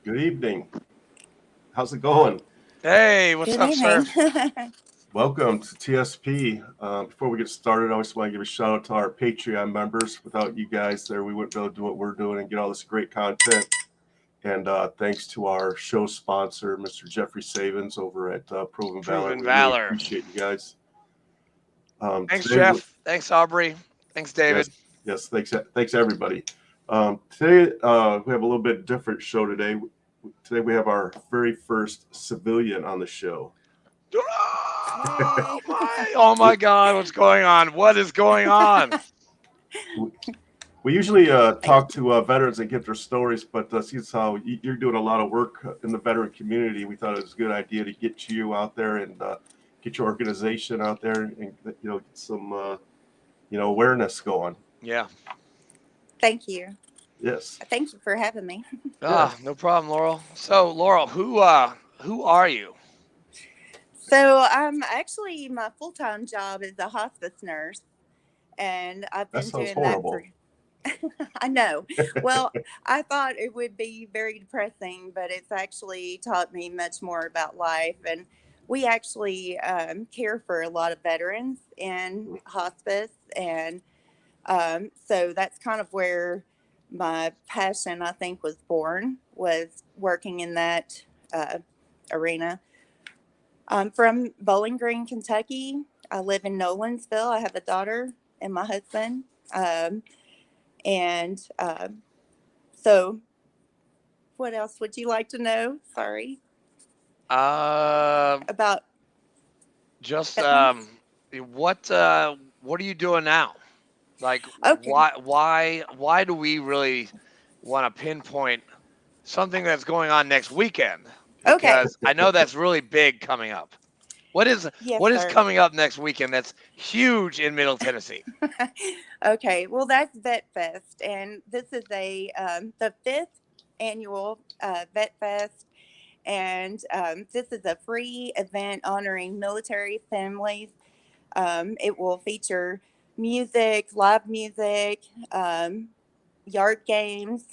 Good evening. How's it going? Hey, what's Good up, sir? evening. Welcome to TSP. Before we get started, I just want to give a shout out to our Patreon members. Without you guys there, we wouldn't be able to do what we're doing and get all this great content. And thanks to our show sponsor, Mr. Jeffrey Savins over at Proven Valor. Proven We really Valor. appreciate you guys. Thanks, Today, Jeff. Thanks, Aubrey. Thanks, David. yes, thanks everybody. Today we have a little bit different show today. Today we have our very first civilian on the show. Oh my God, what's going on? What is going on? We usually talk to veterans and get their stories, but since how you're doing a lot of work in the veteran community, we thought it was a good idea to get you out there and get your organization out there and get some awareness going. Yeah. Thank you. Yes. Thank you for having me. No problem, Laurel. So, Laurel, who are you? So, my full-time job is a hospice nurse, and I've That been sounds doing that for. horrible. I know. Well, I thought it would be very depressing, but it's actually taught me much more about life. And we actually care for a lot of veterans in hospice, and so that's kind of where my passion, I think, was born, was working in that arena. I'm from Bowling Green, Kentucky. I live in Nolansville. I have a daughter and my husband. Um, and so, what else would you like to know? Sorry. Uh, About just Vetlinx? what are you doing now? Like, Okay. why do we really want to pinpoint something that's going on next weekend? Okay. Because I know that's really big coming up. What is Yes, what is sir. coming up next weekend that's huge in Middle Tennessee? Okay. Well, that's Vet Fest, and this is the fifth annual Vet Fest, and this is a free event honoring military families. It will feature music, live music, um, yard games,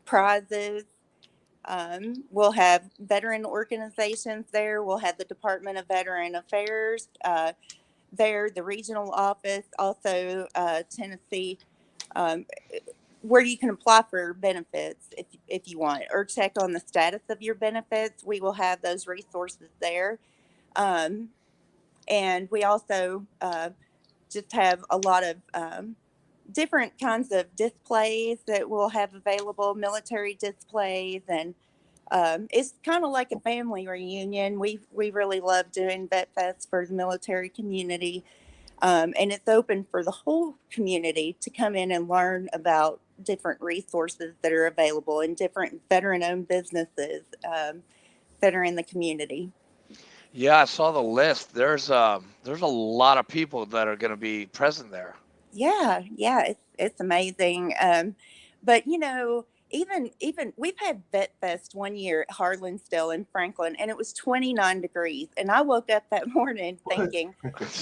prizes. We'll have veteran organizations there. We'll have the Department of Veteran Affairs there, the regional office, also Tennessee, um, where you can apply for benefits if you want, or check on the status of your benefits. We will have those resources there. Um, and we also just have a lot of different kinds of displays that we'll have available, military displays, and it's kind of like a family reunion. We really love doing Vet Fest for the military community, and it's open for the whole community to come in and learn about different resources that are available in different veteran-owned businesses that are in the community. Yeah, I saw the list. There's a lot of people that are going to be present there. Yeah, it's amazing. But even we've had Vet Fest one year at Harlansdale in Franklin, and it was 29 degrees, and I woke up that morning What? thinking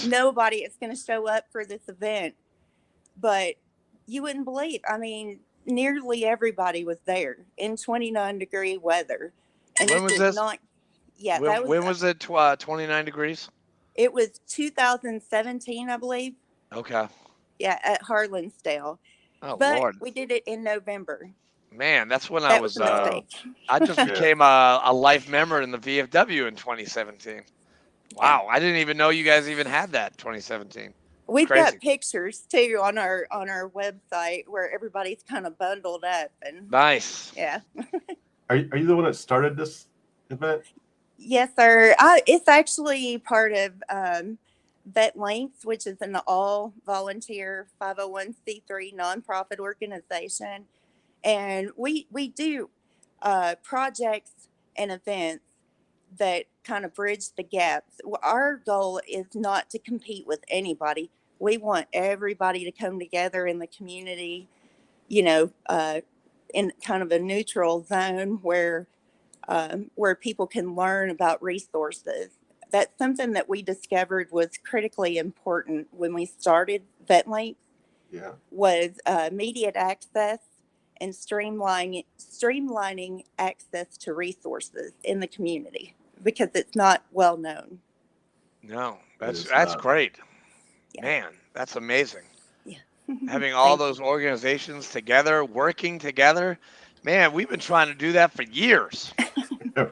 nobody is going to show up for this event. But you wouldn't believe. I mean, nearly everybody was there in 29-degree weather, and When this was is this? not. Yeah, When that was. when was it? 29 degrees. It was 2017, I believe. Okay. Yeah, at Harlansdale, Oh but Lord, we did it in November. man, that's when I That was was. a mistake. I just Yeah. became a life member in the VFW in 2017. Yeah. Wow, I didn't even know you guys even had that 2017. It's We've got crazy. pictures too on our website where everybody's kind of bundled up, and Nice. yeah. Are you the one that started this event? Yes, sir. It's actually part of Vetlinx, which is an all volunteer 501c3 nonprofit organization, and we do projects and events that kind of bridge the gaps. Our goal is not to compete with anybody. We want everybody to come together in the community, you know, in kind of a neutral zone where people can learn about resources. That's something that we discovered was critically important when we started Vetlinx Yeah. was immediate access and streamlining access to resources in the community because it's not well known. No, It's that's not. great. Yeah. Man, that's amazing. Yeah. Having all Thank those you. organizations together, working together. Man, we've been trying to do that for years.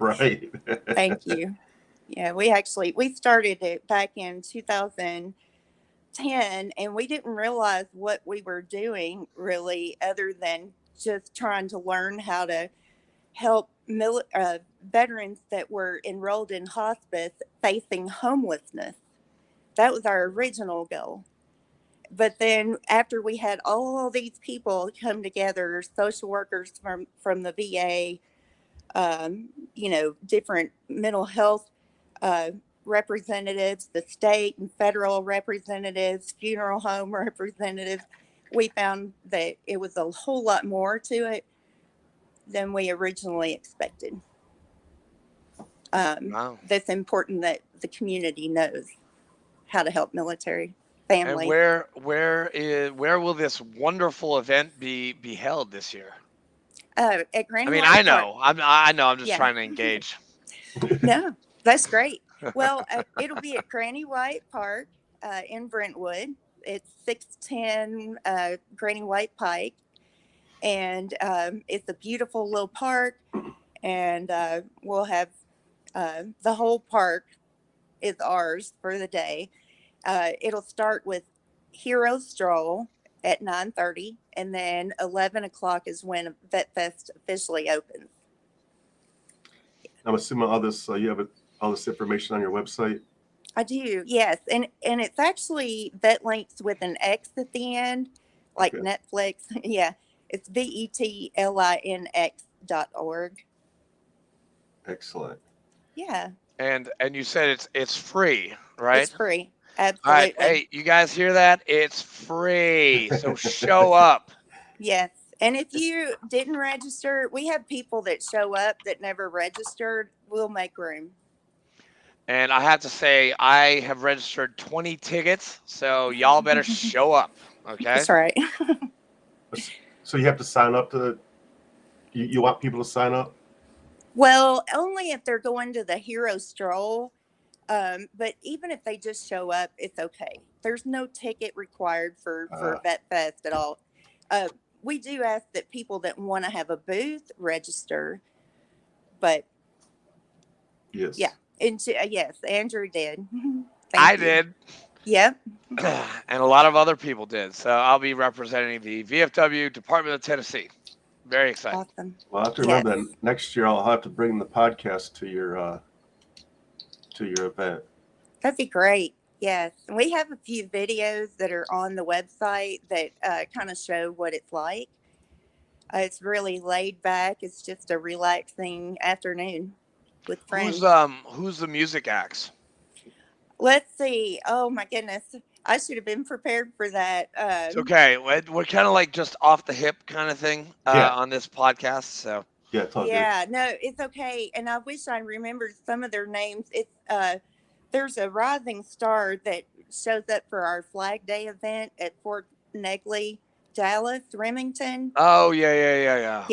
Right. Thank you. Yeah, we started it back in 2010, and we didn't realize what we were doing really, other than just trying to learn how to help veterans that were enrolled in hospice facing homelessness. That was our original goal. But then after we had all these people come together, social workers from the VA, different mental health uh, representatives, the state and federal representatives, funeral home representatives, we found that it was a whole lot more to it than we originally expected. Wow. That's important that the community knows how to help military And families. where will this wonderful event be held this year? At I Granny mean, White Park. I know. I'm just Yeah. trying to engage. No, that's great. Well, it'll be at Granny White Park in Brentwood. It's 610 Granny White Pike, and it's a beautiful little park. And we'll have the whole park is ours for the day. It'll start with Hero Stroll at 9:30, and then 11 o'clock is when Vet Fest officially opens. I'm assuming all this you have all this information on your website. I do, yes, and it's actually Vetlinx with an X at the end, like Okay. Netflix. Yeah, it's vetlinx.org. Excellent. Yeah, And you said it's free, it's right? free, All right. absolutely. Hey, you guys hear that? It's free. So show up. Yes, and if you didn't register, we have people that show up that never registered. We'll make room. And I have to say, I have registered 20 tickets, so y'all better show up. Okay. That's right. So you have to sign up to. You want people to sign up? Well, only if they're going to the Hero Stroll. But even if they just show up, it's okay. There's no ticket required for Vet Fest at all. We do ask that people that want to have a booth register, but Yes. yeah, and yes, Andrew did. I Thank you. did. Yep. And a lot of other people did. So I'll be representing the VFW Department of Tennessee. Very excited. Awesome. Well, I have to Yes. remember that next year I'll have to bring the podcast to your event. That'd be great. Yes. And we have a few videos that are on the website that kind of show what it's like. It's really laid back. It's just a relaxing afternoon with friends. Who's the music acts? Let's see. Oh my goodness. I should have been prepared for that. It's okay. We're kind of like just off the hip kind of thing Yeah. on this podcast. So Yeah, it's all good. Yeah, no, it's okay. And I wish I remembered some of their names. It's there's a rising star that shows up for our Flag Day event at Fort Negley, Dallas, Remington. oh yeah.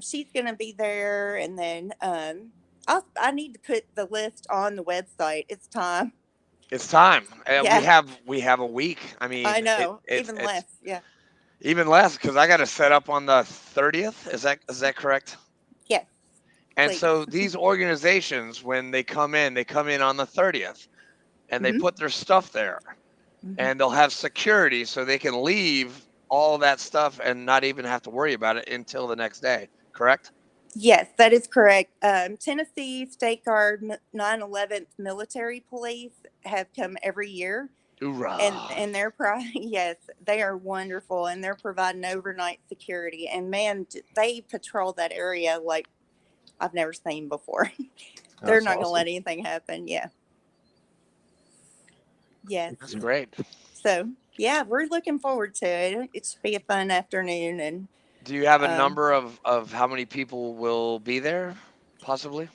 She's gonna be there, and then I need to put the list on the website. It's time. It's time. Yeah. We have a week. I mean, I know, it's even less. Yeah. even less because I got to set up on the 30th. Is that correct? Yes. And Please. so these organizations, when they come in on the 30th, and they Mhm. put their stuff there, Mhm. and they'll have security so they can leave all that stuff and not even have to worry about it until the next day. Correct? Yes, that is correct. Tennessee State Guard 9/11th Military Police have come every year, Hoorah! and they're yes, they are wonderful, and they're providing overnight security. And man, they patrol that area like I've never seen before. They're That's not going to awesome. let anything happen. Yeah. Yes. That's great. So yeah, we're looking forward to it. It should be a fun afternoon, and Do you have a Um, number of how many people will be there, possibly?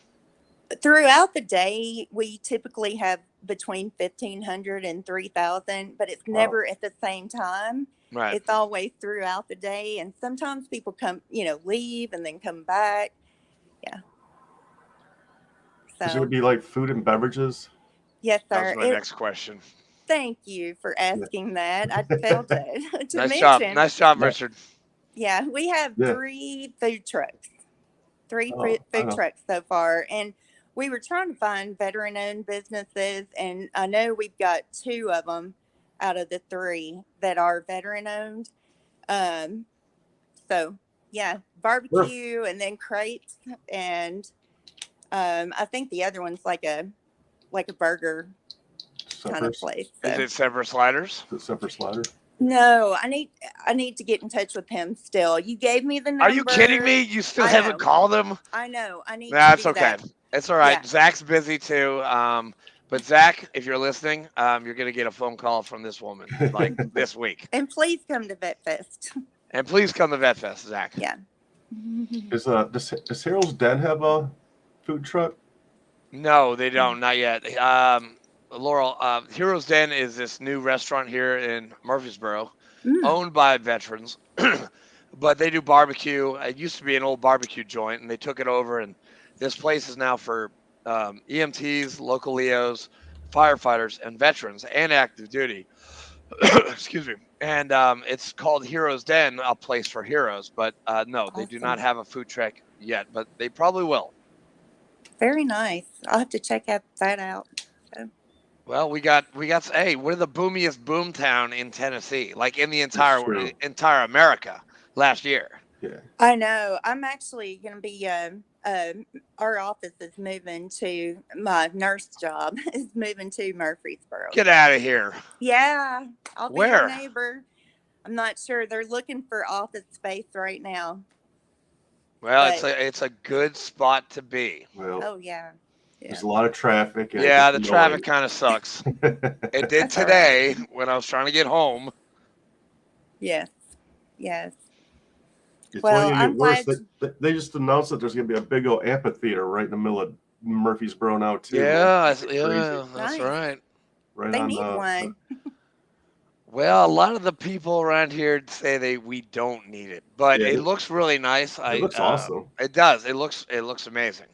throughout the day, we typically have between 1,500 and 3,000, but it's Wow. never at the same time. Right. It's always throughout the day, and sometimes people come, leave and then come back. Yeah. Is it going So, to be like food and beverages? yes, That was sir. my next question. Thank you for Yeah. asking that. I failed to Nice job. mention. Nice job, Yeah. Richard. Yeah, we have Yeah. 3 food trucks, 3 Oh, I food know. trucks so far, and we were trying to find veteran-owned businesses, and I know we've got 2 of them out of the 3 that are veteran-owned. Um, so yeah, Sure. barbecue and then crates, and I think the other one's like a burger kind of Suppers. place. Is So it Sever Sliders? The supper slider. no, I need to get in touch with him still. You gave me the number. Are you kidding me? You still I haven't know. called him? I know. I need That's to do okay. that. It's all right. Yeah. Zach's busy too. But Zach, if you're listening, you're gonna get a phone call from this woman like this week. And please come to Vet Fest. And please come to Vet Fest, Zach. Yeah. Does Harold's Den have a food truck? No, they don't. Not yet. Laurel, Heroes Den is this new restaurant here in Murfreesboro, owned by veterans, but they do barbecue. It used to be an old barbecue joint, and they took it over. And this place is now for EMTs, local Leos, firefighters, and veterans, and active duty. Excuse me. And it's called Heroes Den, a place for heroes. But no, they do not Awesome. have a food truck yet, but they probably will. Very nice. I'll have to check that out. So, Well, we got. Hey, we're the boomiest boomtown in Tennessee, like in the That's true. entire America last year. Yeah. I know. I'm actually going to be. Our office is moving to my nurse job. Is moving to Murfreesboro. Get out of here. Yeah, I'll be Where? your neighbor. I'm not sure. They're looking for office space right now. Well, But it's a good spot to be. Well, oh yeah, there's a lot of traffic. And Yeah, the it's traffic kind of sucks. annoying. It did That's all right. today when I was trying to get home. Yes, yes. It's Well, only going to I'm get worse. glad. They just announced that there's going to be a big old amphitheater right in the middle of Murfreesboro now too. Yeah, It's crazy. yeah, that's Nice. right. Right They on need one. Well, a lot of the people around here say we don't need it, but Yeah, it looks really nice. it looks awesome. It does. It looks amazing.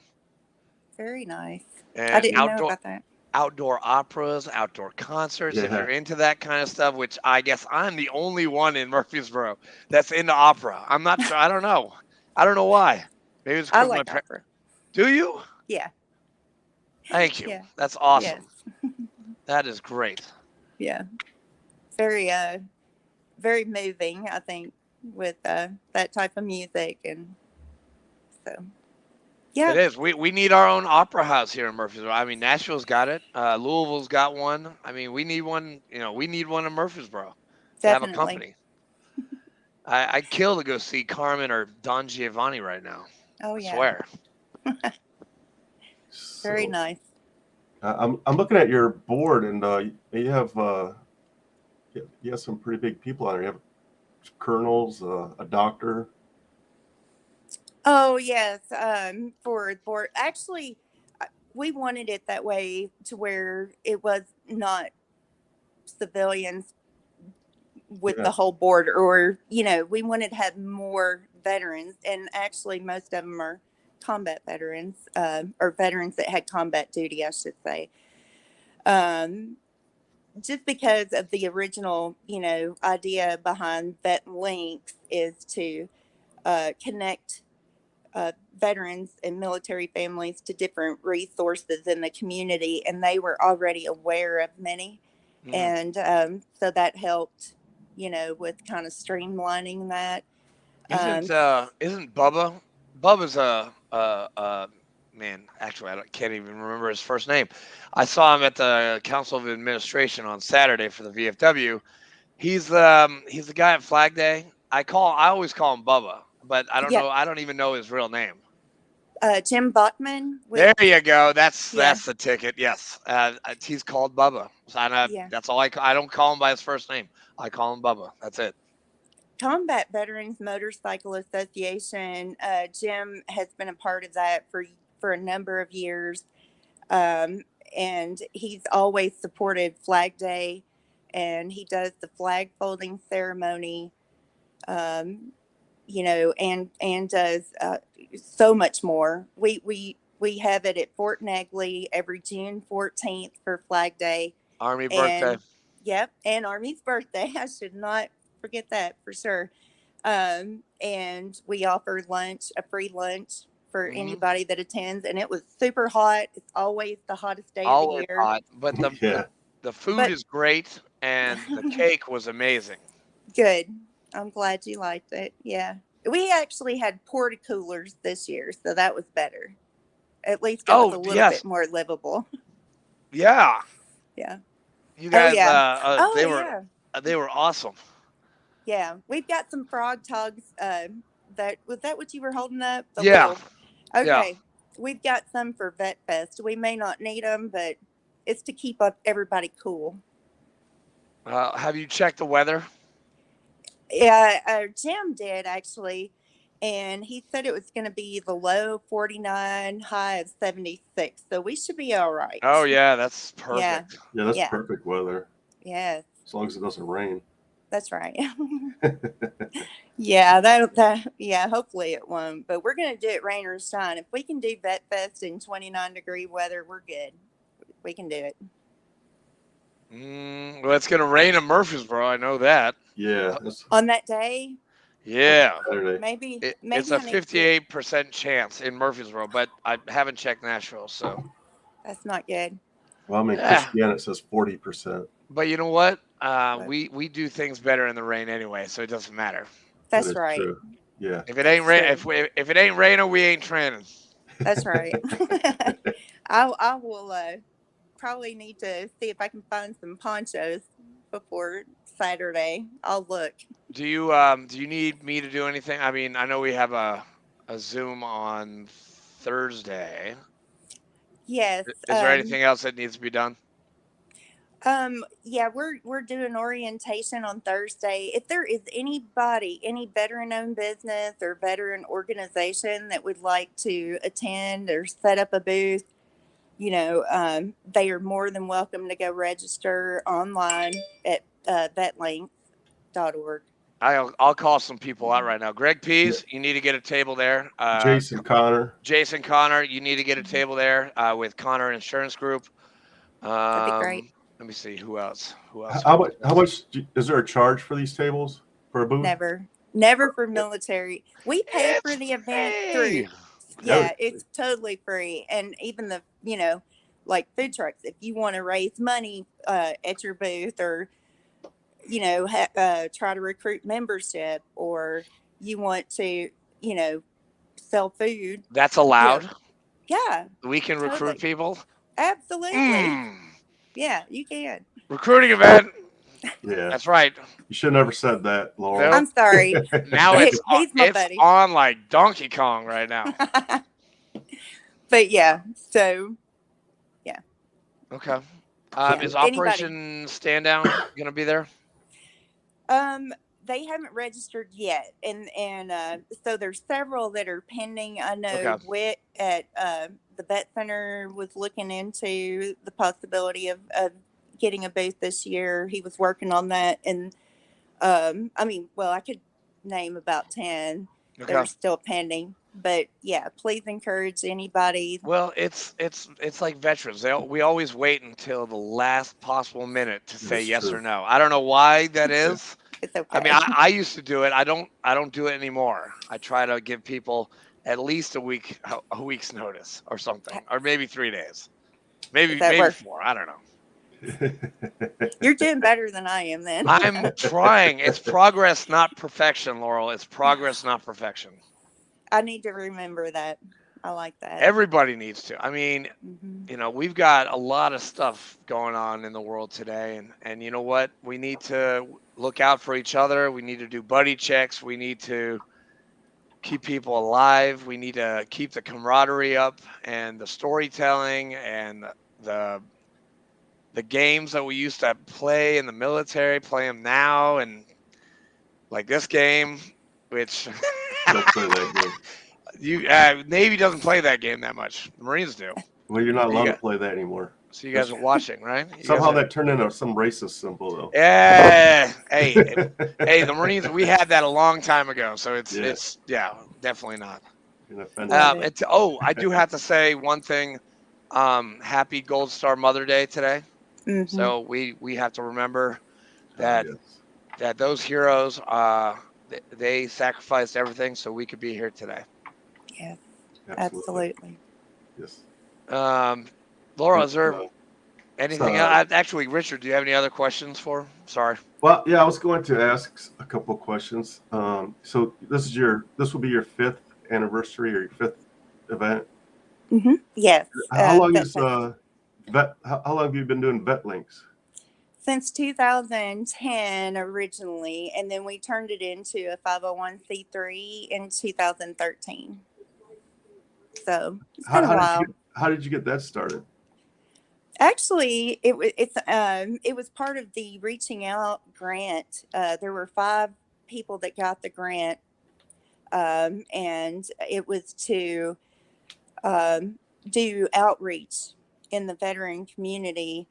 Very nice. I And didn't know about that. outdoor operas, outdoor concerts. If Yeah. you're into that kind of stuff, which I guess I'm the only one in Murfreesboro that's into opera. I'm not sure. I don't know. I don't know why. Maybe it's I because like opera. Do you? Yeah. Thank you. Yeah. That's awesome. Yes. That is great. Yeah. Very very moving, I think, with that type of music, and so yeah. It is. We need our own opera house here in Murfreesboro. I mean, Nashville's got it. Louisville's got one. I mean, we need one. We need one in Murfreesboro to have a Definitely. company. I'd kill to go see Carmen or Don Giovanni right now. Oh I yeah. swear. Very So, nice. I'm looking at your board, and you have some pretty big people on there. You have colonels, a doctor. Oh yes. For board, actually, we wanted it that way to where it was not civilians with Yeah. the whole board, or we wanted to have more veterans, and actually most of them are combat veterans, or veterans that had combat duty, I should say. Just because of the original idea behind Vetlinx is to connect veterans and military families to different resources in the community, and they were already aware of many. Mhm. And so that helped, with kind of streamlining that. Isn't Bubba? Bubba's man. Actually, can't even remember his first name. I saw him at the Council of Administration on Saturday for the VFW. He's the guy at Flag Day. I always call him Bubba, but I don't Yeah. know. I don't even know his real name. Jim Bachman. There you go. That's Yeah. the ticket. Yes, he's called Bubba. So Yeah. that's all I don't call him by his first name. I call him Bubba. That's it. Combat Veterans Motorcycle Association. Jim has been a part of that for a number of years, and he's always supported Flag Day, and he does the flag folding ceremony, and does so much more. We have it at Fort Negley every June 14th for Flag Day. Army birthday. And yep, and Army's birthday. I should not forget that for sure. And we offer lunch, a free lunch for anybody that attends, and it was super hot. It's always the hottest day of the Always year. hot, but the food is great, and the cake was amazing. Good. I'm glad you liked it. Yeah. We actually had porta-coolers this year, so that was better. At least it was a little bit more livable. Yeah. Yeah. You guys, they were awesome. Yeah. We've got some frog togs. Was that what you were holding up? Yeah. Okay. Yeah. We've got some for Vet Fest. We may not need them, but it's to keep up everybody cool. Have you checked the weather? Yeah, Jim did actually, and he said it was going to be the low 49, high of 76. So we should be all right. Oh yeah, that's perfect. Yeah, that's perfect weather. Yes. As long as it doesn't rain. That's right. Yeah, hopefully it won't. But we're going to do it rain or shine. If we can do Vet Fest in 29-degree weather, we're good. We can do it. Well, it's going to rain in Murfreesboro. I know that. Yeah. On that day? Yeah. Maybe it's a 58% chance in Murfreesboro, but I haven't checked Nashville, so. That's not good. Well, I mean, Christiana says 40%. But you know what? We do things better in the rain anyway, so it doesn't matter. That's right. True. Yeah. If it ain't rain, if it ain't raining, we ain't training. That's right. I will probably need to see if I can find some ponchos before Saturday. I'll look. Do you need me to do anything? I mean, I know we have a Zoom on Thursday. Yes. Is there anything else that needs to be done? Yeah, we're doing orientation on Thursday. If there is anybody, any veteran-owned business or veteran organization that would like to attend or set up a booth, they are more than welcome to go register online at Vetlinx.org. I'll call some people out right now. Greg Pease, you need to get a table there. Jason Connor, you need to get a table there with Connor Insurance Group. That'd be great. Let me see who else. How much is there a charge for these tables for a booth? Never for military. We pay for the event through. Yeah, it's totally free. And even the like food trucks, if you want to raise money at your booth, or try to recruit membership, or you want to sell food, that's allowed. Yeah, we can recruit people. Absolutely. Yeah, you can. Recruiting event. Yeah, that's right. You should never said that, Laurel. I'm sorry. Now he's my buddy. On like Donkey Kong right now. But yeah, so yeah. Okay. Is Operation Stand Down going to be there? They haven't registered yet, and so there's several that are pending. I know Witt at the vet center was looking into the possibility of getting a booth this year. He was working on that, and I could name about 10 that are still pending. But yeah, please encourage anybody. Well, it's like veterans. We always wait until the last possible minute to say yes or no. I don't know why that is. It's okay. I mean, I used to do it. I don't do it anymore. I try to give people at least a week's notice or something, or maybe 3 days, maybe 4. I don't know. You're doing better than I am then. I'm trying. It's progress, not perfection, Laurel. It's progress, not perfection. I need to remember that. I like that. Everybody needs to. I mean, we've got a lot of stuff going on in the world today, and you know what? We need to look out for each other. We need to do buddy checks. We need to keep people alive. We need to keep the camaraderie up, and the storytelling, and the games that we used to play in the military, play them now, and like this game, which don't play that game. Navy doesn't play that game that much. The Marines do. Well, you're not allowed to play that anymore. So you guys are watching, right? Somehow that turned into some racist symbol, though. Yeah. Hey, the Marines. We had that a long time ago, so it's definitely not. I do have to say one thing. Happy Gold Star Mother Day today. Mm-hmm. So we have to remember that that those heroes they sacrificed everything so we could be here today. Yes, absolutely. Yes. Laura, is there anything else? Actually, Richard, do you have any other questions for? Sorry. Well, yeah, I was going to ask a couple of questions. So this will be your 5th anniversary or your 5th event. Mm-hmm. Yes. How long how long have you been doing Vetlinx? Since 2010 originally, and then we turned it into a 501c3 in 2013. So it's been a while. How did you get that started? Actually, it was part of the Reaching Out grant. There were 5 people that got the grant, and it was to do outreach in the veteran community.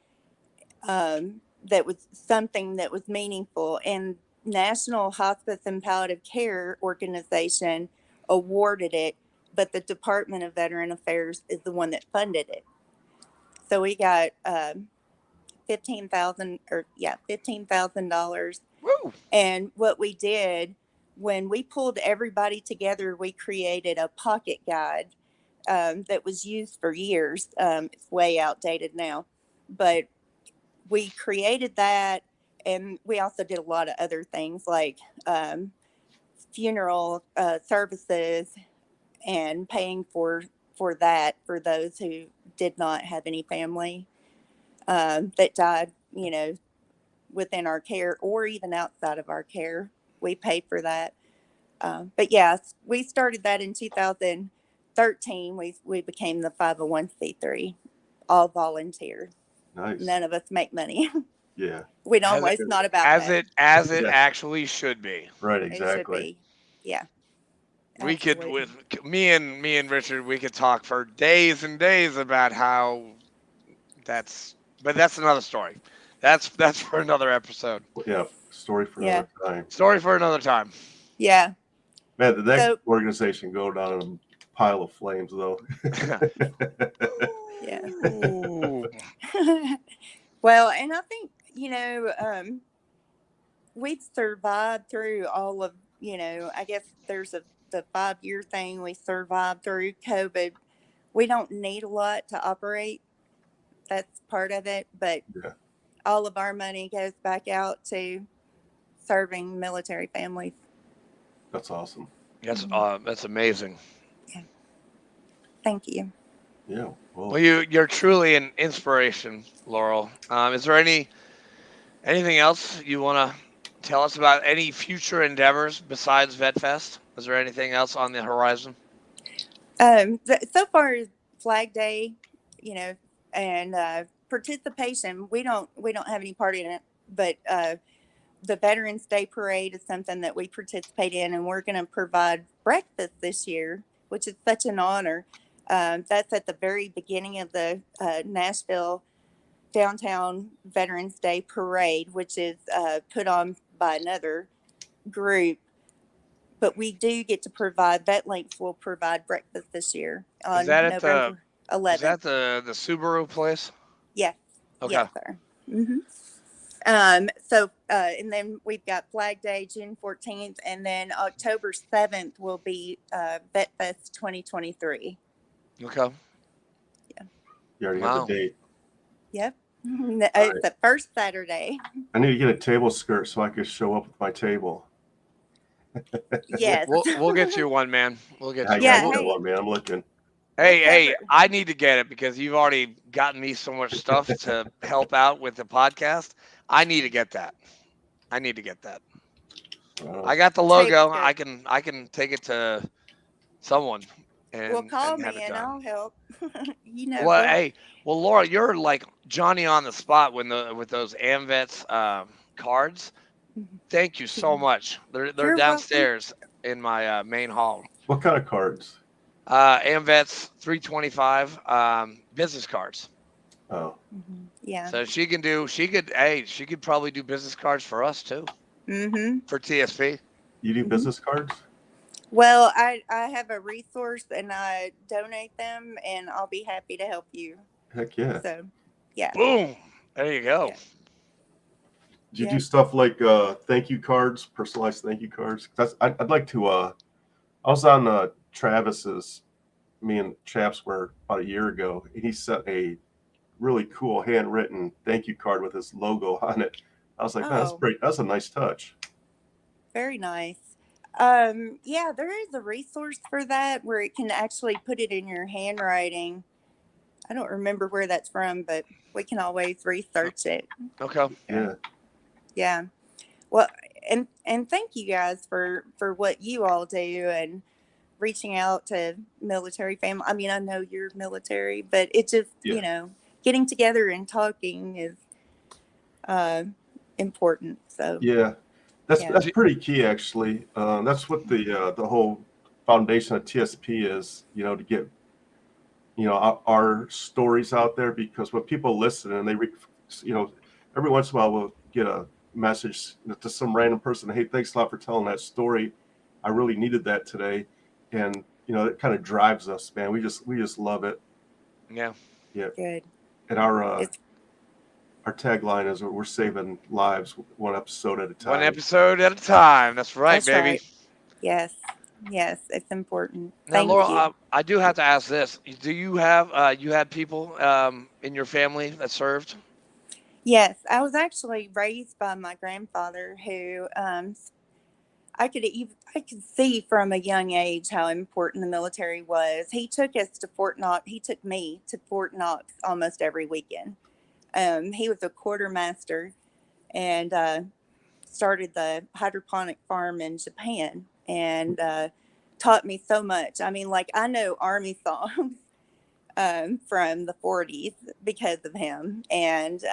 That was something that was meaningful, and National Hospice and Palliative Care Organization awarded it, but the Department of Veteran Affairs is the one that funded it. So we got $15,000. And what we did when we pulled everybody together, we created a pocket guide that was used for years. It's way outdated now, but we created that, and we also did a lot of other things like funeral services and paying for that for those who did not have any family that died, within our care or even outside of our care. We paid for that. But yes, we started that in 2013. We became the 501c3, all volunteer. Nice. None of us make money. Yeah. We don't. It's not about it actually should be. Right. Exactly. It should be. Yeah. We could, with me and Richard, we could talk for days and days about how but that's another story. That's for another episode. Yeah. Story for another time. Story for another time. Yeah. Man, the next organization go down in a pile of flames, though. Yeah. Well, and I think, we've survived through all of, I guess there's the 5-year thing. We survived through COVID. We don't need a lot to operate. That's part of it. But all of our money goes back out to serving military families. That's awesome. That's amazing. Yeah. Thank you. Yeah. Well, you're truly an inspiration, Laurel. Is there anything else you want to tell us about? Any future endeavors besides VetFest? Is there anything else on the horizon? So far as Flag Day, and participation, we don't have any part in it, but the Veterans Day Parade is something that we participate in, and we're going to provide breakfast this year, which is such an honor. That's at the very beginning of the Nashville Downtown Veterans Day Parade, which is put on by another group. But we do get to provide, Vetlinx will provide breakfast this year on November 11th. Is that the Subaru place? Yes. Okay. Yes, sir. Mm-hmm. So, and then we've got Flag Day, June 14th, and then October 7th will be VetFest 2023. Okay. Yeah. You already have the date. Yep. It's the first Saturday. I need to get a table skirt so I can show up with my table. Yes. We'll get you one, man. We'll get you one, man. I'm looking. Hey, I need to get it because you've already gotten me so much stuff to help out with the podcast. I need to get that. I got the logo. I can take it to someone. And call me and I'll help. Well, Laura, you're like Johnny on the spot with those AMVETS cards. Thank you so much. They're downstairs in my main hall. What kind of cards? AMVETS 325 business cards. Oh, Yeah. So she could probably do business cards for us too, for TSP. you do business cards? Well, I have a resource and I donate them, and I'll be happy to help you. Heck yeah. So, yeah. Boom. There you go. Yeah. Do you Yeah. do stuff like thank you cards, personalized thank you cards? I'd like to. I was on Travis's. Me and Chaps were about a year ago, and he sent a really cool handwritten thank you card with his logo on it. I was like, man, that's Oh, great. That's a nice touch. very nice. Yeah, there is a resource for that where it can actually put it in your handwriting. I don't remember where that's from, but we can always research it. Okay. Yeah. Yeah. Well, and thank you guys for what you all do and reaching out to military family. I mean, I know you're military, but it just, Yeah. getting together and talking is uh, important. So, Yeah. That's yeah. that's pretty key, actually. That's what the whole foundation of TSP is. To get our stories out there, because when people listen and every once in a while we'll get a message to some random person, hey, thanks a lot for telling that story, I really needed that today. And it kind of drives us, man. We just love it. Yeah. Good. And our It's tagline is we're saving lives one episode at a time. One episode at a time. That's right, That's baby. right. Yes. Yes. It's important. Now, Thank Laura, you. I do have to ask this. Do you have you had people in your family that served? Yes. I was actually raised by my grandfather who I could see from a young age how important the military was. He took us to Fort Knox. He took me to Fort Knox almost every weekend. He was a quartermaster and started the hydroponic farm in Japan and taught me so much. I mean, like I know Army songs from the 40s because of him, and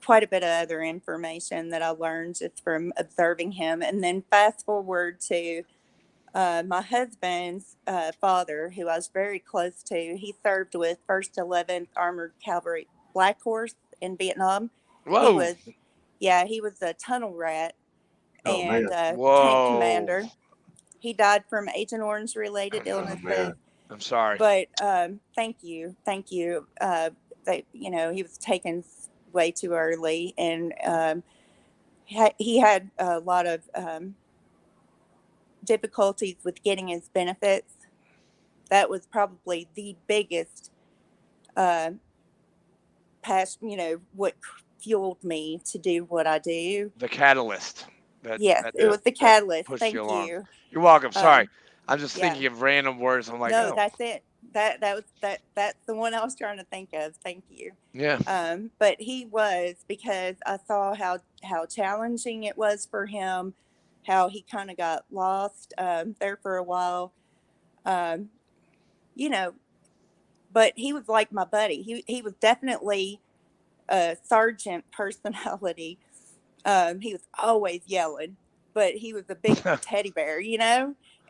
quite a bit of other information that I learned just from observing him. And then fast forward to my husband's father, who I was very close to. He served with 1st 11th Armored Cavalry Black Horse in Vietnam. He Whoa. was, he was a tunnel rat Oh and man. tank Whoa. commander. He died from Agent Orange related Oh illnesses. man. I'm sorry. But thank you. He was taken way too early, and he had a lot of difficulties with getting his benefits. That was probably the biggest what fueled me to do what I do. The catalyst. Yes, That it was the that catalyst. pushed you Thank along. you. You're welcome. Sorry. Um, I'm just yeah. thinking of random words. I'm like, No, oh, that's it. That's the one I was trying to think of. Thank you. yeah. But he was, because I saw how challenging it was for him, how he kind of got lost there for a while. Um, you know, but he was like my buddy. He was definitely a sergeant personality. He was always yelling, but he was a big teddy bear,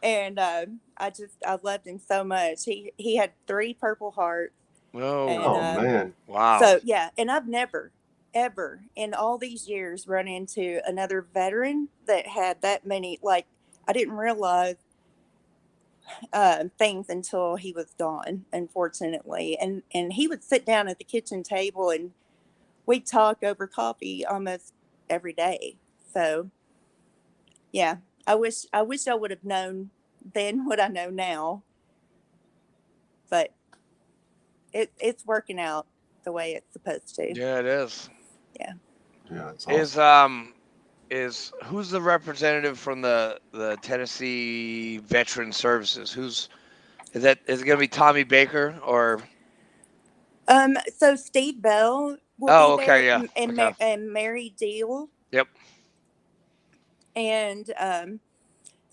And I loved him so much. He had 3 Purple Hearts, Whoa. and Oh man. Wow. so yeah. And I've never, ever in all these years run into another veteran that had that many. Like I didn't realize things until he was gone, unfortunately. And he would sit down at the kitchen table and we'd talk over coffee almost every day. So yeah, I wish I would have known then what I know now, but it's working out the way it's supposed to. Yeah, it is. Yeah. Yeah, it's awesome. Is who's the representative from the Tennessee Veteran Services? Is it gonna be Tommy Baker or? So Steve Bell will be Oh, there, okay, yeah, okay, and Mary Deal, yep. and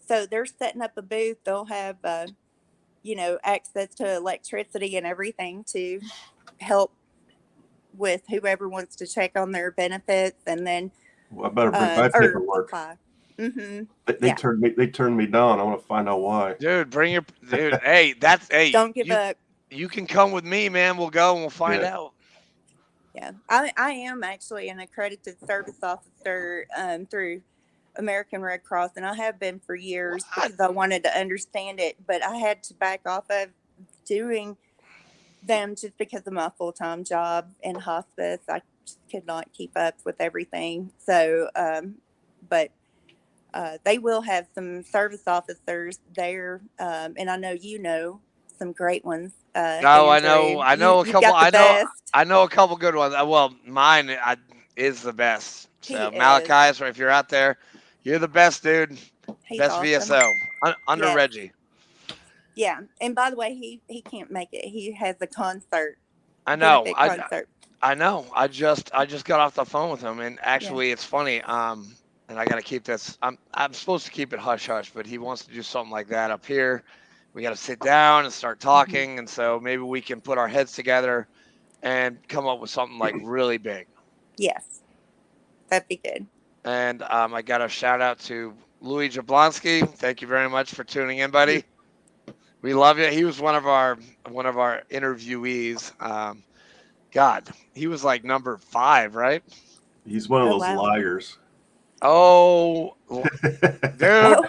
so they're setting up a booth. They'll have access to electricity and everything to help with whoever wants to check on their benefits, and then Well, I better bring my or paperwork. apply. Mm-hmm. They Yeah. turned me down. I want to find out why. Dude, bring your dude. Hey, Don't give up. you can come with me, man. We'll go and we'll find Yeah. out. Yeah, I am actually an accredited service officer through American Red Cross, and I have been for years What? because I wanted to understand it, but I had to back off of doing them just because of my full time job in hospice. I just could not keep up with everything. So, but they will have some service officers there, and I know you know some great ones. No, Andrew, I know a you've couple. got the best. I know a couple good ones. Well, mine is the best. He So is. Malachi, so if you're out there, you're the best, dude. He's Best awesome. VSO under Yes. Reggie. Yeah, and by the way, he can't make it. He has a concert, I know. benefit concert. I know. I just got off the phone with him, and Yeah. actually, it's funny. And I gotta keep this. I'm supposed to keep it hush hush, but he wants to do something like that up here. We got to sit down and start talking, and so maybe we can put our heads together and come up with something like really big. Yes, that'd be good. And I got a shout out to Louis Jablonski. Thank you very much for tuning in, buddy. We love you. He was one of our interviewees. God, he was like number 5, right? He's one of Oh, those wow. liars. Oh, dude, Oh,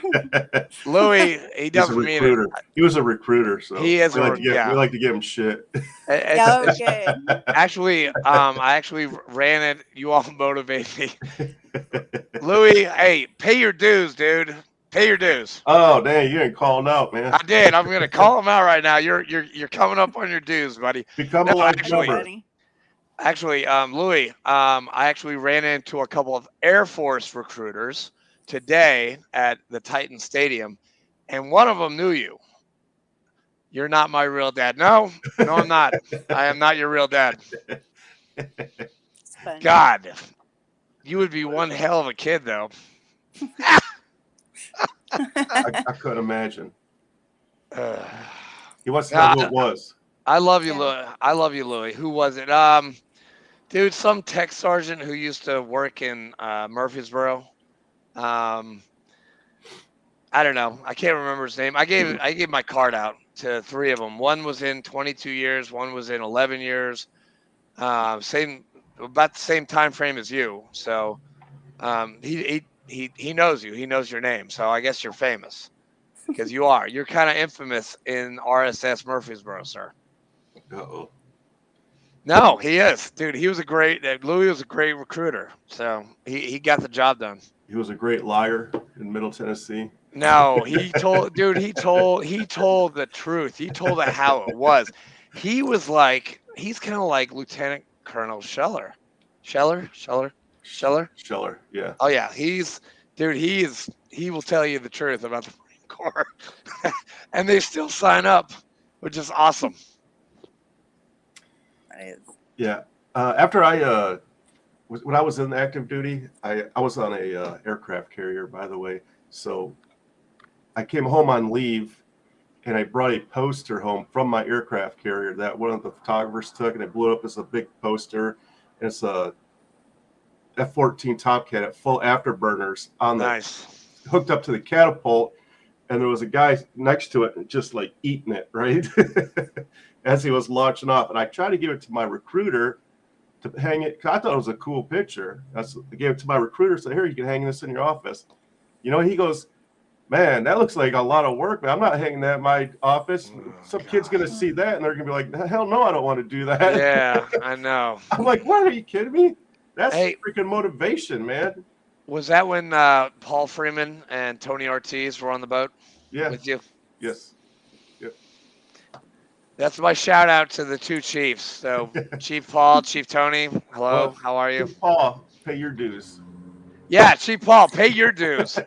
Louis, he He's a doesn't mean it. recruiter. He was a recruiter, so He is we a like to give, yeah. we like to give him shit. oh, good. Actually, I actually ran it. You all motivate me, Louis. Hey, pay your dues, dude. Pay your dues. Oh, dang, you ain't calling out, man. I did. I'm gonna call him out right now. You're coming up on your dues, buddy. Become No, a life That's member. funny. Actually, Louis, I actually ran into a couple of Air Force recruiters today at the Titan Stadium, and one of them knew you. You're not my real dad. No, I'm not. I am not your real dad. It's funny. God, you would be one hell of a kid, though. I couldn't imagine. Uh, He wants to know nah, who it was. I love you, Yeah. Louis. I love you, Louis. Who was it? Dude, some tech sergeant who used to work in Murfreesboro. Um, I don't know. I can't remember his name. I gave my card out to 3 of them. One was in 22 years. One was in 11 years. Same about the same time frame as you. So he knows you. He knows your name. So I guess you're famous because you are. You're kind of infamous in RSS Murfreesboro, sir. Uh-oh. No, he is, dude. Louis was a great recruiter. So he got the job done. He was a great liar in Middle Tennessee. No, he told the truth. He told it how it was. He's kind of like Lieutenant Colonel Scheller. Scheller? Yeah. Oh yeah, he will tell you the truth about the Marine Corps. And they still sign up, which is awesome. That is. Yeah. After when I was in active duty, I was on a aircraft carrier, by the way. So I came home on leave, and I brought a poster home from my aircraft carrier that one of the photographers took, and I blew it up as a big poster. And it's a F-14 Top Cat at full afterburners on the Nice. hooked up to the catapult, and there was a guy next to it just like eating it, right? As he was launching off. And I tried to give it to my recruiter to hang it, because I thought it was a cool picture. I gave it to my recruiter, said, here, you can hang this in your office. He goes, man, that looks like a lot of work, man. I'm not hanging that in my office. Some kid's going to see that, and they're going to be like, hell no, I don't want to do that. Yeah, I know. I'm like, what? Are you kidding me? That's Hey. freaking motivation, man. Was that when Paul Freeman and Tony Ortiz were on the boat Yeah. with you? Yes. That's my shout out to the 2 chiefs. So Chief Paul, Chief Tony, hello, Well, how are you? Paul, pay your dues. Yeah, Chief Paul, pay your dues.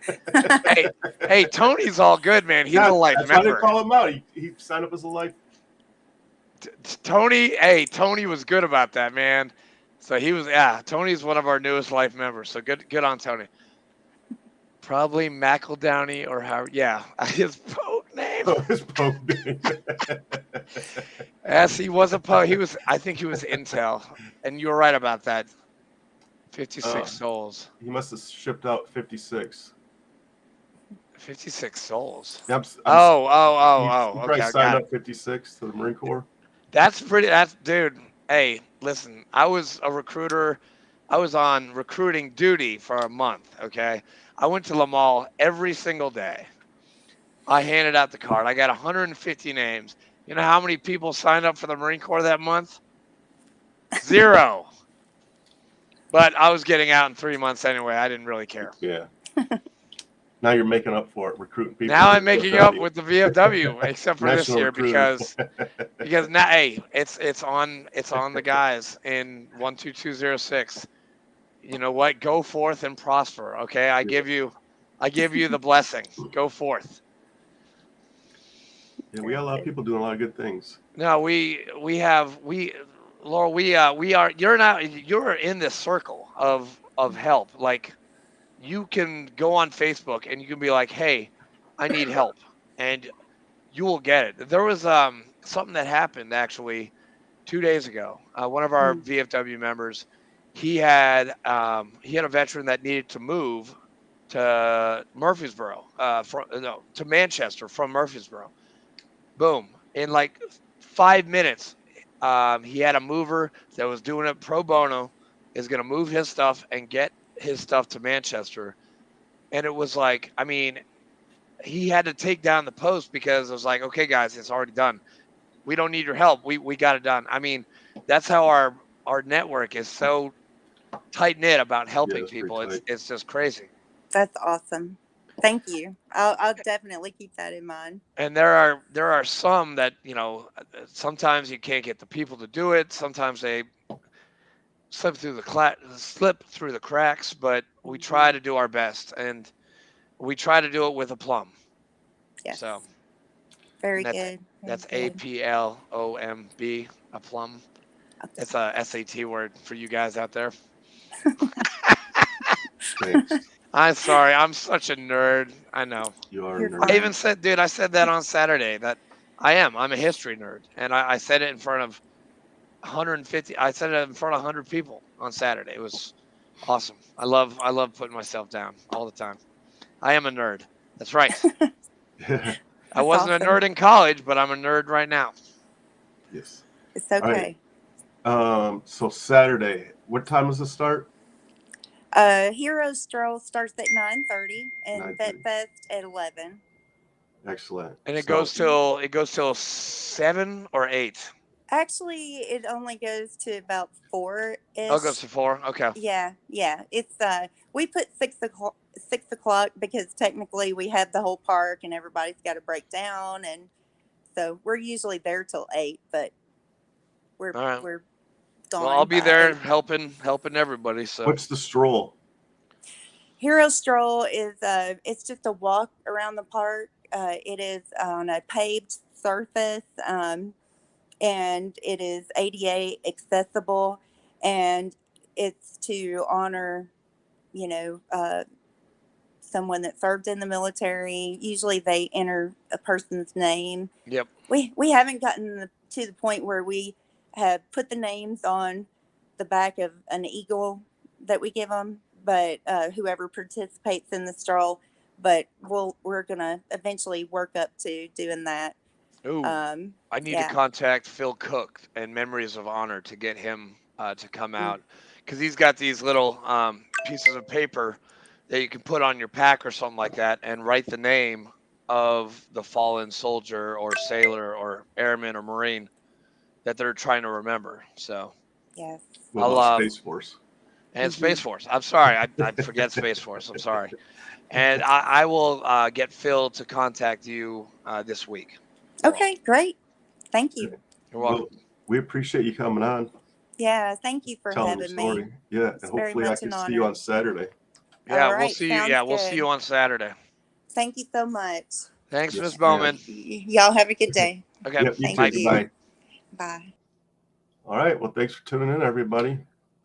hey, Tony's all good, man. He's a life that's why they member. call him out. He signed up as a life. Tony was good about that, man. So Tony's one of our newest life members. So good on Tony. Probably McEldowney or Howard. Yeah, his poke name. Oh, his poke name. Yes, he was a poke. I think he was Intel, and you were right about that. 56 souls. He must have shipped out 56. 56 souls. I'm Oh. He probably Okay, signed up 56 to the Marine Corps. That's pretty. That's dude. Hey, listen. I was a recruiter. I was on recruiting duty for a month. Okay. I went to the mall every single day. I handed out the card. I got 150 names. You know how many people signed up for the Marine Corps that month? 0. But I was getting out in 3 months anyway. I didn't really care. Yeah. Now you're making up for it, recruiting people. Now I'm making up with the VFW, except for this National year recruiter. because now, hey, it's on the guys in 12206. You know what? Go forth and prosper. Okay, I give you the blessing. Go forth. Yeah, we got a lot of people doing a lot of good things. No, Laurel, you're in this circle of help. Like you can go on Facebook and you can be like, hey, I need help, and you will get it. There was something that happened actually 2 days ago. One of our VFW members, he had a veteran that needed to move to Murfreesboro, to Manchester from Murfreesboro. Boom! In like 5 minutes, he had a mover that was doing it pro bono, is going to move his stuff and get his stuff to Manchester. And it was like, I mean, he had to take down the post because it was like, okay, guys, it's already done. We don't need your help. We got it done. I mean, that's how our network is so tight knit about helping people. It's just crazy. That's awesome. Thank you. I'll definitely keep that in mind. And there are some that, you know, sometimes you can't get the people to do it. Sometimes they slip through the cracks, but we try to do our best, and we try to do it with aplomb. Yes. So very that's, good. That's good. APLOMB, aplomb. It's a SAT word for you guys out there. Thanks. I'm sorry. I'm such a nerd. I know. You are You're a nerd. I even said, dude, I said that on Saturday that I'm a history nerd. And I said it in front of 150. I said it in front of 100 people on Saturday. It was awesome. I love putting myself down all the time. I am a nerd. That's right. I wasn't awesome. a nerd in college, but I'm a nerd right now. Yes. It's okay. Right. So Saturday, what time does it start? Hero Stroll starts at 9:30 and Vet Fest at 11. Excellent. And it goes till 7 or 8. Actually, it only goes to about 4-ish. Oh, it goes to 4. Okay. Yeah. It's we put 6 o'clock because technically we have the whole park and everybody's got to break down, and so we're usually there till 8. But we're gone. Well, I'll be there helping everybody. So what's the stroll? Hero Stroll is it's just a walk around the park. It is on a paved surface, and it is ADA accessible, and it's to honor, you know, someone that served in the military. Usually they enter a person's name. Yep. We haven't gotten to the point where we have put the names on the back of an eagle that we give them, but whoever participates in the stroll. But we're gonna eventually work up to doing that. Ooh, I need to contact Phil Cook and Memories of Honor to get him to come out, because he's got these little pieces of paper that you can put on your pack or something like that and write the name of the fallen soldier or sailor or airman or Marine that they're trying to remember. So yes, Space Force and Space Force. I'm sorry, I forget Space Force. I'm sorry, and I will get Phil to contact you this week. Okay, great. Thank you. You're welcome. Well, we appreciate you coming on. Yeah, thank you for having me. Yeah, and hopefully I can see you on Saturday. Yeah, we'll see you. Yeah, we'll see you on Saturday. Thank you so much. Thanks, Miss Bowman. Y'all have a good day. Okay. Yep, Thank you. Bye. Bye. All right. Well, thanks for tuning in, everybody.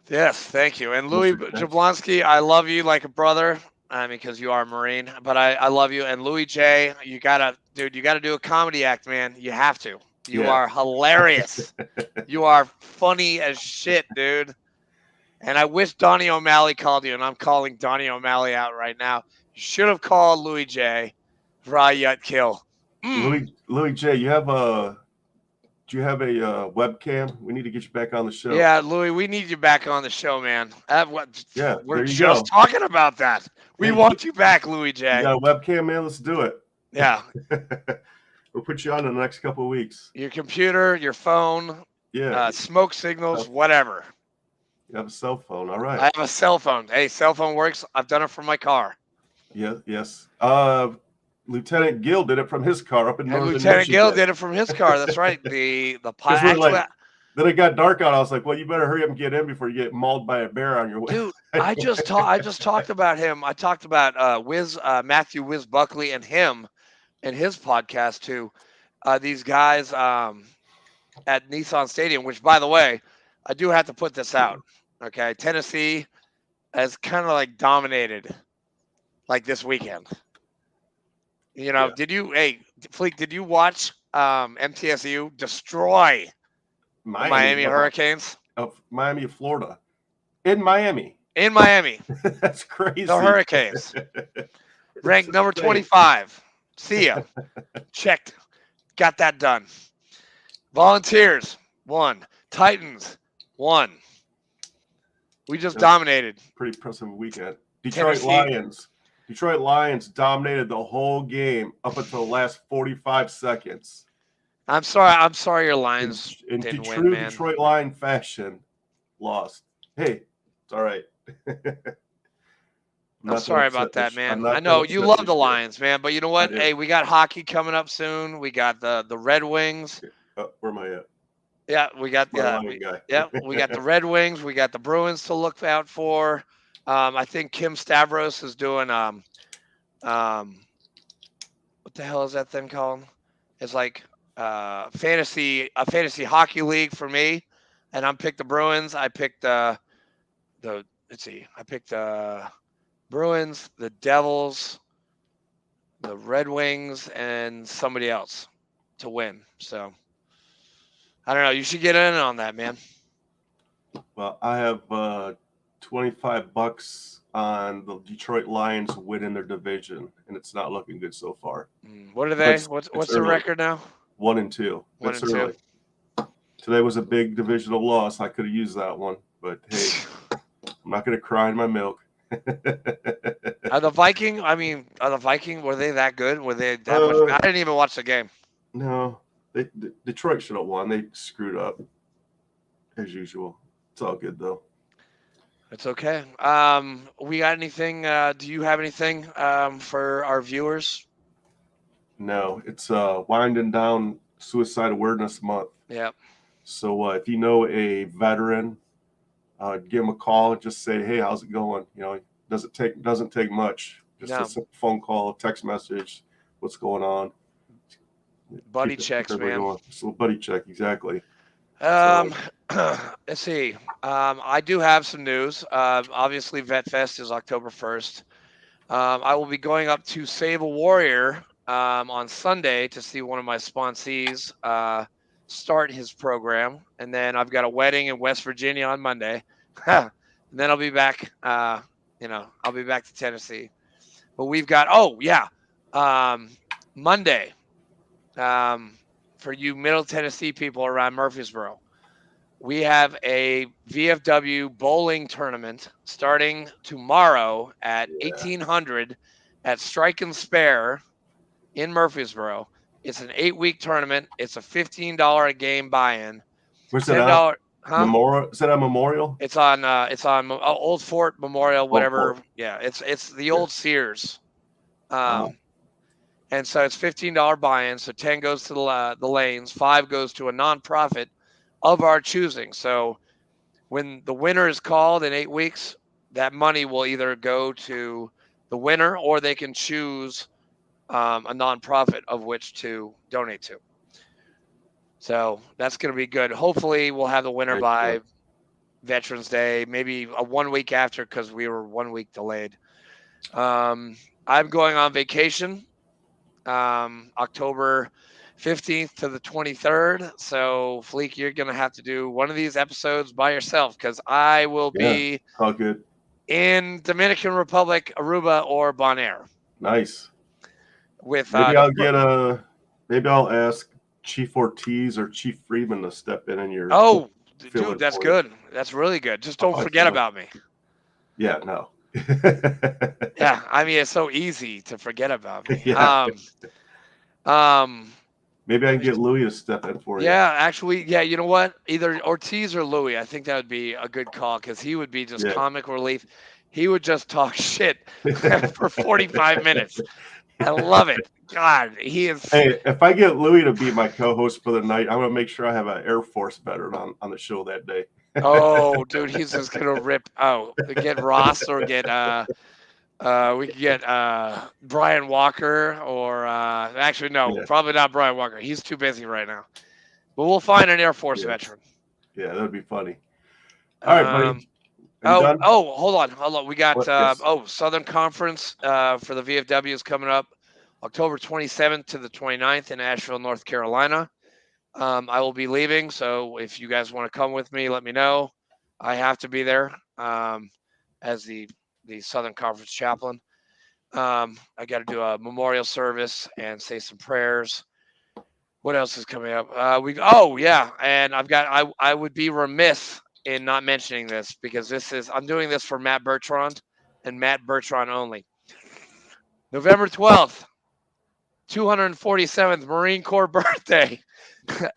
Yes, thank you. And Louis Jablonski, I love you like a brother. Because you are a Marine, but I love you. And Louis J, you gotta do a comedy act, man. You have to. You are hilarious. You are funny as shit, dude. And I wish Donnie O'Malley called you, and I'm calling Donnie O'Malley out right now. You should have called Louis J. Rayut Kill. Louis J, you have a Do you have a webcam? We need to get you back on the show. Yeah, Louis, we need you back on the show, man. Yeah, We're there you just go. talking about that. We Hey, want you back, Louis You J. got a webcam, man? Let's do it. Yeah, We'll put you on in the next couple of weeks. your computer, your phone, Yeah, smoke signals, whatever. you have a cell phone. All I right. have a cell phone. Hey, cell phone works. I've done it from my car. Yeah, yes. Lieutenant Gill did it from his car up in And northern Lieutenant Michigan. Gill did it from his car. That's right. The pilot. Because we're like, then it got dark out. I was like, well, you better hurry up and get in before you get mauled by a bear on your way. Dude, I just talked about him. I talked about Matthew Wiz Buckley and him and his podcast too. These guys at Nissan Stadium, which by the way, I do have to put this out. Okay. Tennessee has kind of like dominated like this weekend. You know, Yeah. Fleek, did you watch MTSU destroy the Miami Hurricanes? Of Miami, Florida. In Miami. In Miami. That's crazy. The Hurricanes. Ranked number 25. See ya. Checked. Got that done. Volunteers, 1. Titans, 1. We just dominated. Pretty impressive weekend. Detroit Lions dominated the whole game up until the last 45 seconds. I'm sorry your Lions in didn't true win, man. Detroit Lion fashion, lost. Hey, it's all right. I'm sorry about that, man. I know you love the Lions, man, but you know what? Hey, we got hockey coming up soon. We got the Red Wings. Where am I at? Yeah, we got we got the Red Wings. We got the Bruins to look out for. I think Kim Stavros is doing what the hell is that thing called? It's like a fantasy hockey league for me, and I picked the Bruins. I picked the Bruins, the Devils, the Red Wings, and somebody else to win. So I don't know. You should get in on that, man. Well, I have $25 on the Detroit Lions winning their division, and it's not looking good so far. What are they? What's the record now? 1-2. That's early. Today was a big divisional loss. I could have used that one, but hey, I'm not going to cry in my milk. Are the Viking? Were they that good? Were they that much? I didn't even watch the game. No, Detroit should have won. They screwed up as usual. It's all good though. It's okay. We got anything? Do you have anything for our viewers? No, it's winding down Suicide Awareness Month. Yeah. So if you know a veteran, give them a call and just say, "Hey, how's it going?" You know, doesn't take much. Just a simple phone call, text message. What's going on? Buddy checks, man. Just a little buddy check, exactly. Let's see. I do have some news. Obviously, VetFest is October 1st. I will be going up to Save a Warrior on Sunday to see one of my sponsees start his program, and then I've got a wedding in West Virginia on Monday. And then I'll be back. I'll be back to Tennessee. But we've got Monday. For you Middle Tennessee people around Murfreesboro, we have a VFW bowling tournament starting tomorrow at 1800 at Strike and Spare in Murfreesboro. It's an 8-week tournament. It's a $15 a game buy-in. Where's it at? Memorial? Is that a Memorial? It's on Old Fort Memorial, whatever. Yeah, it's the old Sears. And so it's $15 buy-in. So 10 goes to the lanes, 5 goes to a nonprofit of our choosing. So when the winner is called in 8 weeks, that money will either go to the winner or they can choose a nonprofit of which to donate to. So that's going to be good. Hopefully we'll have the winner by Veterans Day, maybe a 1 week after because we were 1 week delayed. I'm going on vacation. October 15th to the 23rd. So, Fleek, you're going to have to do one of these episodes by yourself because I will be in Dominican Republic, Aruba, or Bonaire. Nice. With maybe I'll ask Chief Ortiz or Chief Freeman to step in and you're Oh, filling dude, that's for you. good. That's really good. Just don't forget about me. Yeah, no. Yeah, I mean, it's so easy to forget about me. Yeah. Maybe I can get Louis to step in for you. Yeah, actually, yeah, you know what? Either Ortiz or Louis. I think that would be a good call because he would be just comic relief. He would just talk shit for 45 minutes. I love it. God, he is. Hey, if I get Louis to be my co-host for the night, I'm gonna make sure I have an Air Force veteran on the show that day. Oh, dude, he's just gonna rip. Oh, get Ross or get we could get Brian Walker or actually no, probably not Brian Walker. He's too busy right now. But we'll find an Air Force veteran. Yeah, that would be funny. All right, buddy. Hold on. We got Southern Conference for the VFW is coming up October 27th to the 29th in Asheville, North Carolina. I will be leaving, so if you guys want to come with me, let me know. I have to be there as the Southern Conference chaplain. I got to do a memorial service and say some prayers. What else is coming up? And I would be remiss in not mentioning this because I'm doing this for Matt Bertrand and Matt Bertrand only. November 12th, 247th Marine Corps birthday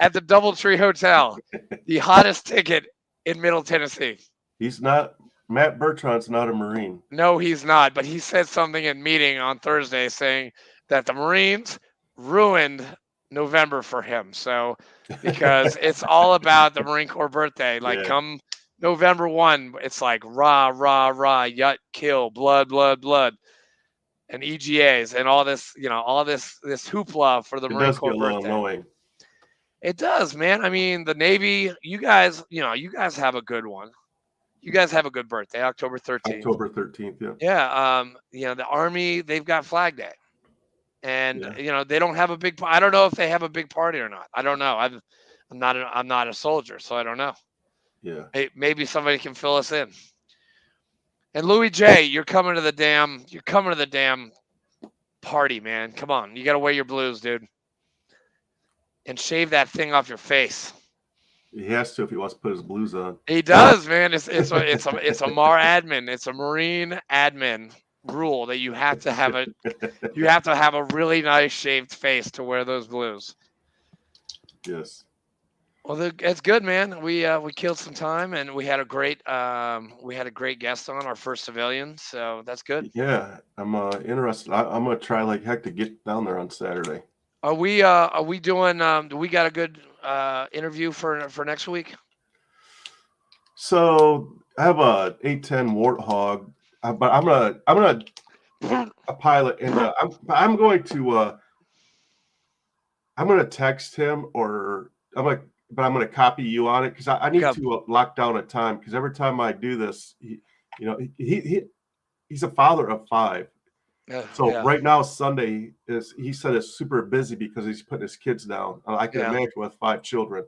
at the Doubletree Hotel, the hottest ticket in Middle Tennessee. Matt Bertrand's not a Marine. No, he's not, but he said something in meeting on Thursday saying that the Marines ruined November for him. So because it's all about the Marine Corps birthday, come November 1, it's like rah, rah, rah, yut, kill, blood, blood, blood, and EGAs and all this, this hoopla for the Marine Corps birthday. It does get a little annoying. It does, man. I mean, the Navy, you guys have a good one. You guys have a good birthday, October 13th. October 13th, yeah. Yeah. The Army, they've got Flag Day. And they don't have a big. I don't know if they have a big party or not. I don't know. I'm not a soldier, so I don't know. Yeah. Maybe somebody can fill us in. And Louis J, you're coming to the damn party, man. Come on, you got to wear your blues, dude, and shave that thing off your face. He has to if he wants to put his blues on. He does, man. It's a Mar admin. It's a Marine admin rule that you have to have a really nice shaved face to wear those blues. Yes. Well, it's good, man. We killed some time and we had a great guest on, our first civilian, so that's good. Yeah, I'm interested. I'm gonna try like heck to get down there on Saturday. Are we doing? Do we got a good interview for next week? So I have a 810 Warthog, but I'm gonna a pilot, and I'm going to text him, or I'm gonna copy you on it because I need to lock down a time because every time I do this, he's a father of 5. Right now Sunday he said it's super busy because he's putting his kids down. I can imagine with 5 children.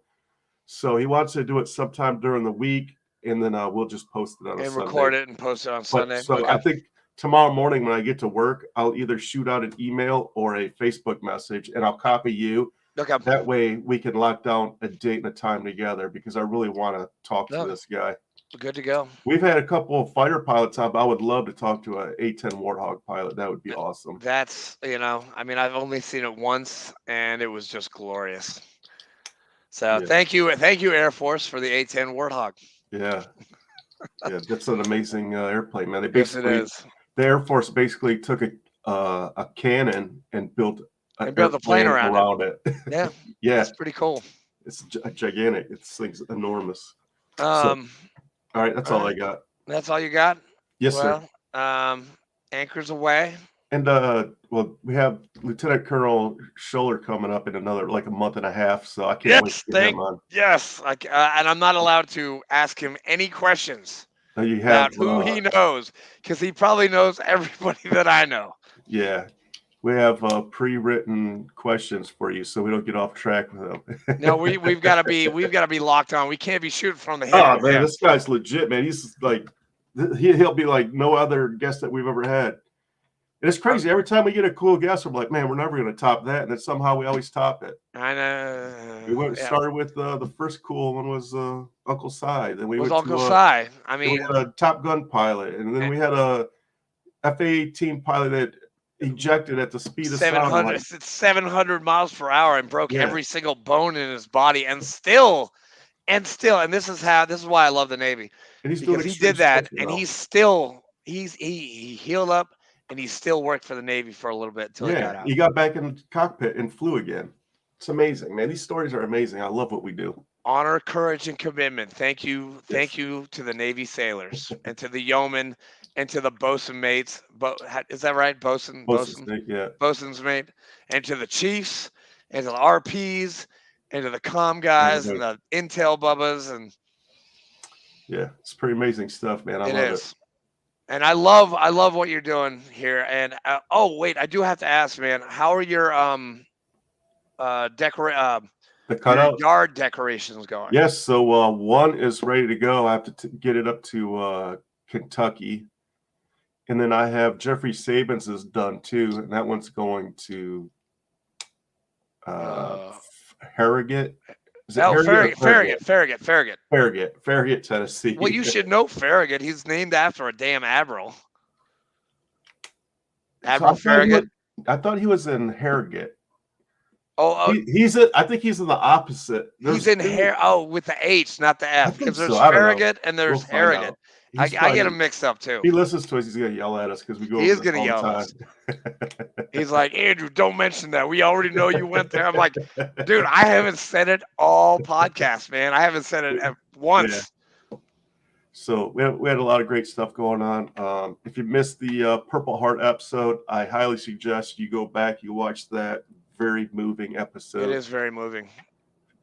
So he wants to do it sometime during the week, and then we'll just post it on a Sunday. And record it and post it on Sunday. So I think tomorrow morning when I get to work, I'll either shoot out an email or a Facebook message, and I'll copy you. Okay. That way we can lock down a date and a time together because I really want to talk to this guy. Good to go. We've had a couple of fighter pilots on, but I would love to talk to a 810 Warthog pilot. That would be awesome. That's, I mean, I've only seen it once, and it was just glorious. So thank you, Air Force, for the 810 Warthog. Yeah. Yeah, that's an amazing airplane, man. Yes, it is. The Air Force basically took a cannon and built a plane around it. Yeah. Yeah. It's pretty cool. It's gigantic. This thing's enormous. All right, that's all I got. That's all you got? Yes, sir. Anchors away. And we have Lieutenant Colonel Scholler coming up in another a month and a half, so I can't wait to get him on. Yes, and I'm not allowed to ask him any questions about who he knows, because he probably knows everybody that I know. Yeah, we have pre-written questions for you, so we don't get off track with them. No, we've got to be locked on. We can't be shooting from the hip. Oh man, this guy's legit, man. He's like, he'll be like no other guest that we've ever had. it's crazy. Every time we get a cool guest, we're like, man, we're never going to top that. And then somehow we always top it. I know. We started with the first cool one was Uncle Si. Then we was went Uncle to Si. I we mean, had a Top Gun pilot, and then we had a F/A-18 pilot that ejected at the speed of sound. 700, 700 miles per hour and broke Yeah. every single bone in his body, and still, and this is why I love the Navy. And he's Because doing he did that, extreme and stuff now. he healed up, and he still worked for the Navy for a little bit until he got out. He got back in the cockpit and flew again. It's amazing, man. These stories are amazing. I love what we do. Honor, courage, and commitment. Thank you to the Navy sailors and to the yeomen and to the bosun mates. Is that right? Bosun's mate, and to the chiefs and to the RPs and to the comm guys and the intel bubbas and. Yeah, it's pretty amazing stuff, man. I love it. And I love what you're doing here. And oh wait, I do have to ask, man, how are your your yard decorations going? Yes, so one is ready to go. I have to get it up to Kentucky, and then I have Jeffrey Sabin's is done too, and that one's going to Harrogate. Is it Farragut, Tennessee. Well, you should know Farragut. He's named after a damn admiral. Admiral Farragut. I thought he was in Harrogate. Oh, I think he's in the opposite. He's in with the H, not the F, because there's Farragut and there's Harrogate. I get him mixed up too. He listens to us. He's gonna yell at us because we go. He is gonna yell at us. He's like, Andrew, don't mention that. We already know you went there. I'm like, dude, I haven't said it all podcast, man. I haven't said it once. Yeah. So we had a lot of great stuff going on. If you missed the Purple Heart episode, I highly suggest you go back. You watch that very moving episode. It is very moving.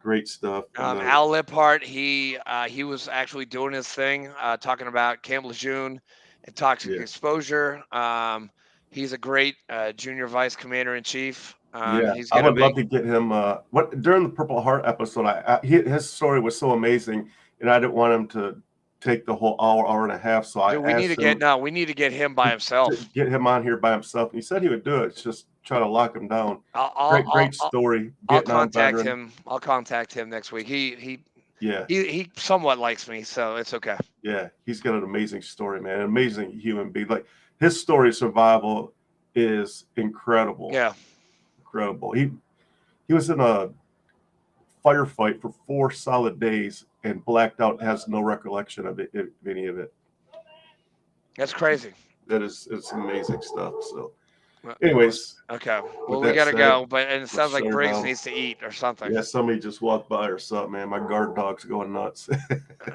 Great stuff. Al Liphart, he was actually doing his thing, talking about Camp Lejeune and toxic exposure. He's a great junior vice commander in chief. I would love to get him. During the Purple Heart episode, his story was so amazing, and I didn't want him to take the whole hour and a half. So we need to get him by himself. Get him on here by himself. And he said he would do it. It's just try to lock him down. Great story. I'll contact him. I'll contact him next week. He somewhat likes me, so it's okay. Yeah, he's got an amazing story, man. An amazing human being. Like his story of survival is incredible. Yeah, incredible. He was in a firefight for 4 solid days and blacked out. Has no recollection of any of it. That's crazy. It's amazing stuff. So. Anyways, okay. Well, we gotta go, but it sounds like Briggs needs to eat or something. Yeah, somebody just walked by or something, man. My guard dog's going nuts.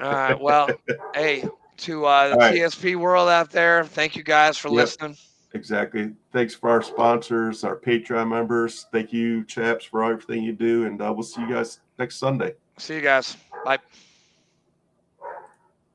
All right. Well, hey, to the TSP world out there, thank you guys for listening. Exactly. Thanks for our sponsors, our Patreon members. Thank you, chaps, for everything you do, and we'll see you guys next Sunday. See you guys. Bye.